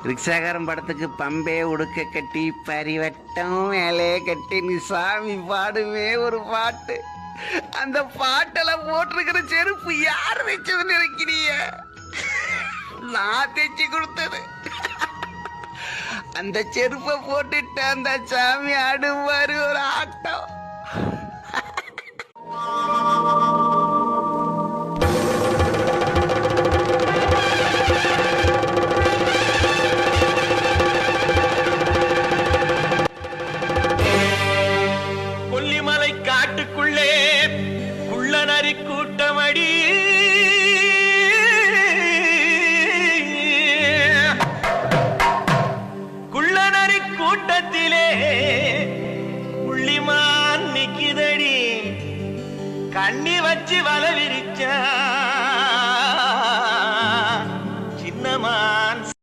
ரிக்ஷாகாரன் படத்துக்கு பம்பே உடுக்க கட்டி பரிவட்டம் மேலே கட்டி நீ சாமி பாடுவே ஒரு பாட்டு. அந்த பாட்டெல்லாம் போட்டிருக்கிற செருப்பு யார் வச்சதுன்னு நினைக்கிறீங்க? நான் தைச்சு கொடுத்தது. அந்த செருப்பை போட்டுட்டு அந்த சாமி ஆடுவாரு ஒரு ஆட்டம். கொல்லிமலை காட்டுக்குள்ளே குள்ளநரி கூட்டமடி. குள்ளநரி கூட்டத்திலே புள்ளிமான் நிக்குதடி. கண்ணி வச்சு வல விரிச்சா